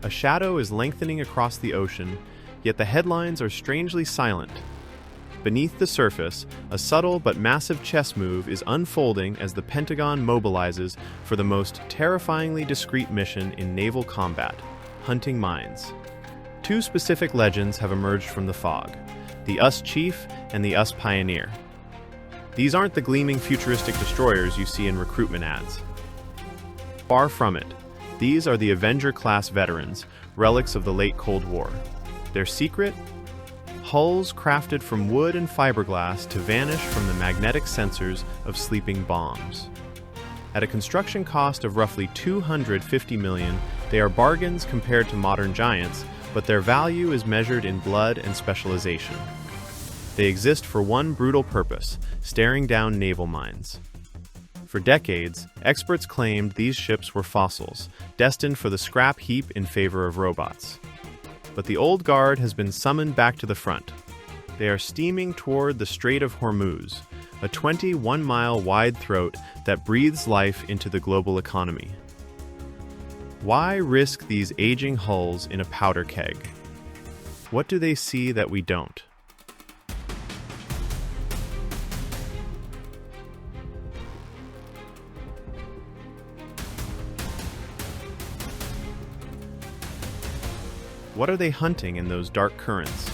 A shadow is lengthening across the ocean, yet the headlines are strangely silent. Beneath the surface, a subtle but massive chess move is unfolding as the Pentagon mobilizes for the most terrifyingly discreet mission in naval combat: hunting mines. Two specific legends have emerged from the fog: the US Chief and the US Pioneer. These aren't the gleaming futuristic destroyers you see in recruitment ads. Far from it. These are the Avenger-class veterans, relics of the late Cold War. Their secret? Hulls crafted from wood and fiberglass to vanish from the magnetic sensors of sleeping bombs. At a construction cost of roughly $250 million, they are bargains compared to modern giants, but their value is measured in blood and specialization. They exist for one brutal purpose: staring down naval mines. For decades, experts claimed these ships were fossils, destined for the scrap heap in favor of robots. But the old guard has been summoned back to the front. They are steaming toward the Strait of Hormuz, a 21-mile wide throat that breathes life into the global economy. Why risk these aging hulls in a powder keg? What do they see that we don't? What are they hunting in those dark currents?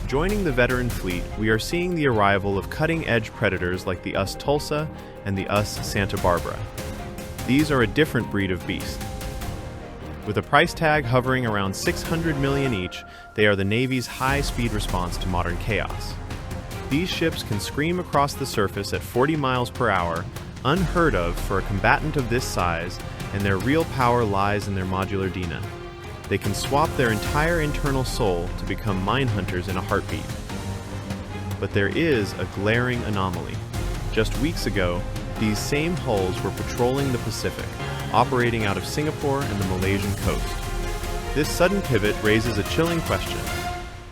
Joining the veteran fleet, we are seeing the arrival of cutting-edge predators like the US Tulsa and the US Santa Barbara. These are a different breed of beast. With a price tag hovering around $600 million each, they are the Navy's high-speed response to modern chaos. These ships can scream across the surface at 40 miles per hour, unheard of for a combatant of this size, and their real power lies in their modular Dina. They can swap their entire internal soul to become mine hunters in a heartbeat. But there is a glaring anomaly. Just weeks ago, these same hulls were patrolling the Pacific, operating out of Singapore and the Malaysian coast. This sudden pivot raises a chilling question.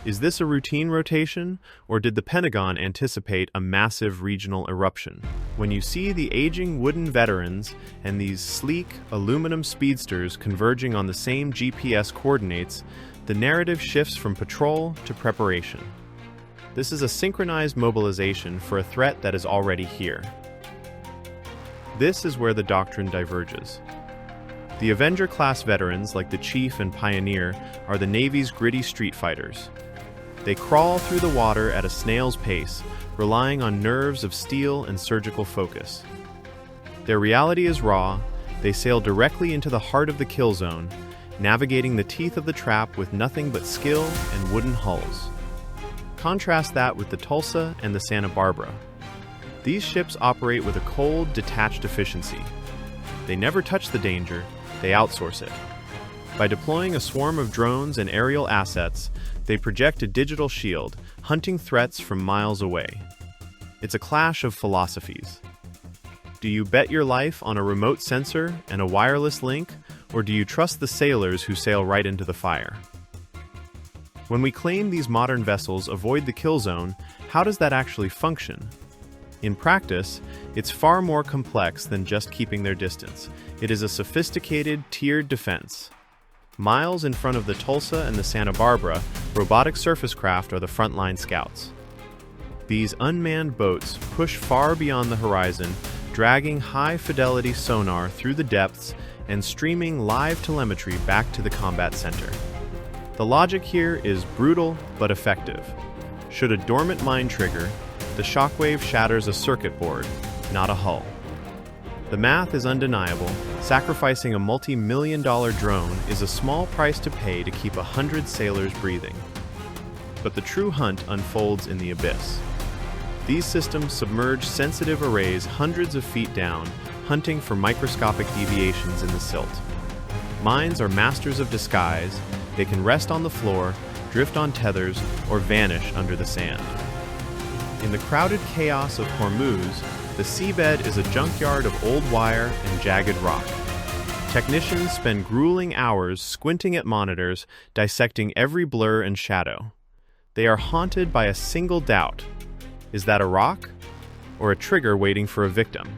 Is this a routine rotation, or did the Pentagon anticipate a massive regional eruption? When you see the aging wooden veterans and these sleek aluminum speedsters converging on the same GPS coordinates, the narrative shifts from patrol to preparation. This is a synchronized mobilization for a threat that is already here. This is where the doctrine diverges. The Avenger-class veterans, like the Chief and Pioneer, are the Navy's gritty street fighters. They crawl through the water at a snail's pace, relying on nerves of steel and surgical focus. Their reality is raw. They sail directly into the heart of the kill zone, navigating the teeth of the trap with nothing but skill and wooden hulls. Contrast that with the Tulsa and the Santa Barbara. These ships operate with a cold, detached efficiency. They never touch the danger, they outsource it. By deploying a swarm of drones and aerial assets, they project a digital shield, hunting threats from miles away. It's a clash of philosophies. Do you bet your life on a remote sensor and a wireless link, or do you trust the sailors who sail right into the fire? When we claim these modern vessels avoid the kill zone, how does that actually function? In practice, it's far more complex than just keeping their distance. It is a sophisticated, tiered defense. Miles in front of the Tulsa and the Santa Barbara, robotic surface craft are the frontline scouts. These unmanned boats push far beyond the horizon, dragging high-fidelity sonar through the depths and streaming live telemetry back to the combat center. The logic here is brutal but effective. Should a dormant mine trigger, the shockwave shatters a circuit board, not a hull. The math is undeniable. Sacrificing a multi-million-dollar drone is a small price to pay to keep 100 sailors breathing. But the true hunt unfolds in the abyss. These systems submerge sensitive arrays hundreds of feet down, hunting for microscopic deviations in the silt. Mines are masters of disguise. They can rest on the floor, drift on tethers, or vanish under the sand. In the crowded chaos of Hormuz, the seabed is a junkyard of old wire and jagged rock. Technicians spend grueling hours squinting at monitors, dissecting every blur and shadow. They are haunted by a single doubt. Is that a rock, or a trigger waiting for a victim?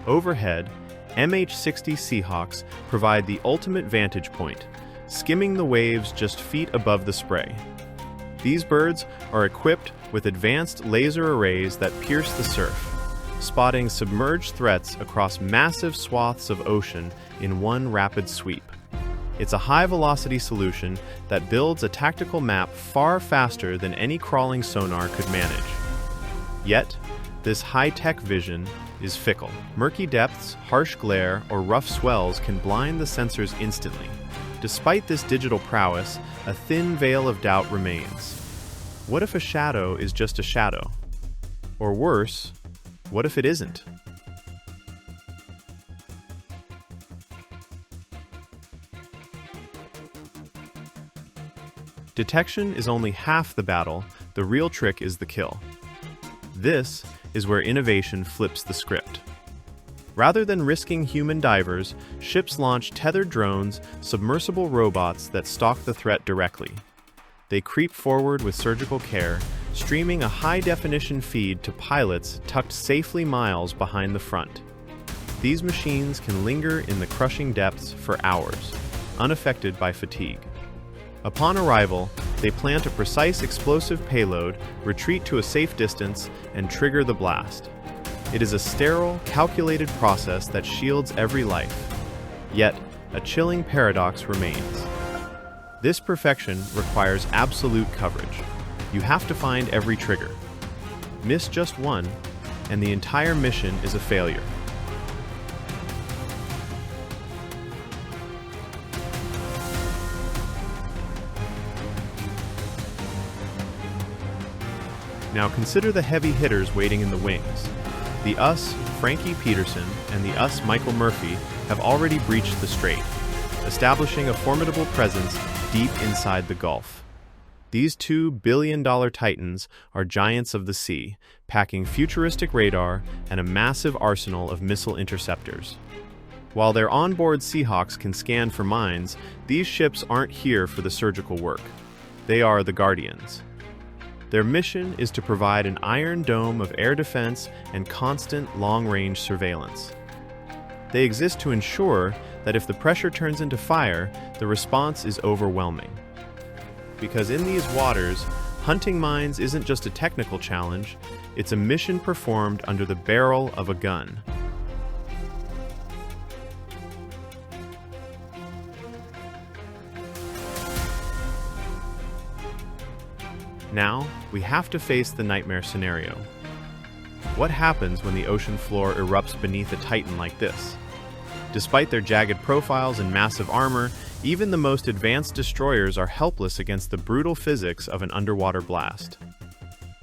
Overhead, MH-60 Seahawks provide the ultimate vantage point, skimming the waves just feet above the spray. These birds are equipped with advanced laser arrays that pierce the surf, spotting submerged threats across massive swaths of ocean in one rapid sweep. It's a high-velocity solution that builds a tactical map far faster than any crawling sonar could manage. Yet, this high-tech vision is fickle. Murky depths, harsh glare, or rough swells can blind the sensors instantly. Despite this digital prowess, a thin veil of doubt remains. What if a shadow is just a shadow? Or worse, what if it isn't? Detection is only half the battle, the real trick is the kill. This is where innovation flips the script. Rather than risking human divers, ships launch tethered drones, submersible robots that stalk the threat directly. They creep forward with surgical care, streaming a high-definition feed to pilots tucked safely miles behind the front. These machines can linger in the crushing depths for hours, unaffected by fatigue. Upon arrival, they plant a precise explosive payload, retreat to a safe distance, and trigger the blast. It is a sterile, calculated process that shields every life. Yet, a chilling paradox remains. This perfection requires absolute coverage. You have to find every trigger. Miss just one, and the entire mission is a failure. Now consider the heavy hitters waiting in the wings. The US Frankie Peterson and the US Michael Murphy have already breached the strait, establishing a formidable presence deep inside the Gulf. These $2 billion titans are giants of the sea, packing futuristic radar and a massive arsenal of missile interceptors. While their onboard Seahawks can scan for mines, these ships aren't here for the surgical work. They are the Guardians. Their mission is to provide an iron dome of air defense and constant long-range surveillance. They exist to ensure that if the pressure turns into fire, the response is overwhelming. Because in these waters, hunting mines isn't just a technical challenge, it's a mission performed under the barrel of a gun. Now, we have to face the nightmare scenario. What happens when the ocean floor erupts beneath a titan like this? Despite their jagged profiles and massive armor, even the most advanced destroyers are helpless against the brutal physics of an underwater blast.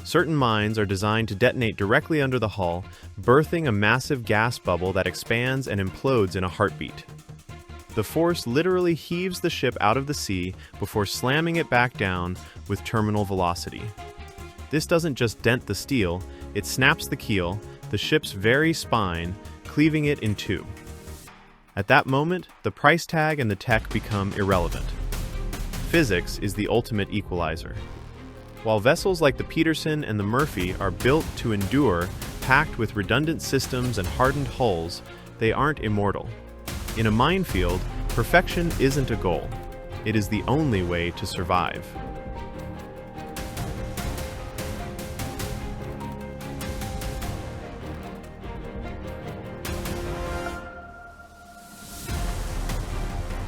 Certain mines are designed to detonate directly under the hull, birthing a massive gas bubble that expands and implodes in a heartbeat. The force literally heaves the ship out of the sea before slamming it back down with terminal velocity. This doesn't just dent the steel, it snaps the keel, the ship's very spine, cleaving it in two. At that moment, the price tag and the tech become irrelevant. Physics is the ultimate equalizer. While vessels like the Peterson and the Murphy are built to endure, packed with redundant systems and hardened hulls, they aren't immortal. In a minefield, perfection isn't a goal. It is the only way to survive.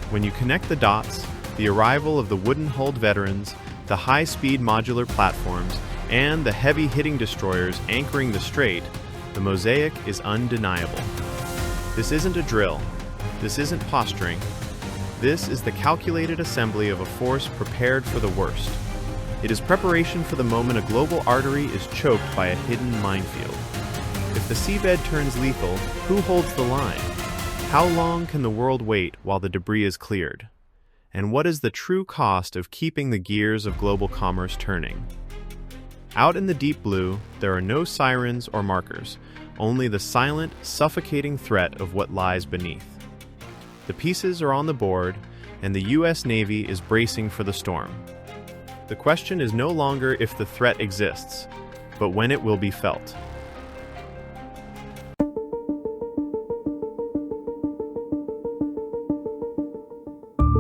When you connect the dots, the arrival of the wooden-hulled veterans, the high-speed modular platforms, and the heavy-hitting destroyers anchoring the strait, the mosaic is undeniable. This isn't a drill. This isn't posturing. This is the calculated assembly of a force prepared for the worst. It is preparation for the moment a global artery is choked by a hidden minefield. If the seabed turns lethal, who holds the line? How long can the world wait while the debris is cleared? And what is the true cost of keeping the gears of global commerce turning? Out in the deep blue, there are no sirens or markers, only the silent, suffocating threat of what lies beneath. The pieces are on the board, and the U.S. Navy is bracing for the storm. The question is no longer if the threat exists, but when it will be felt.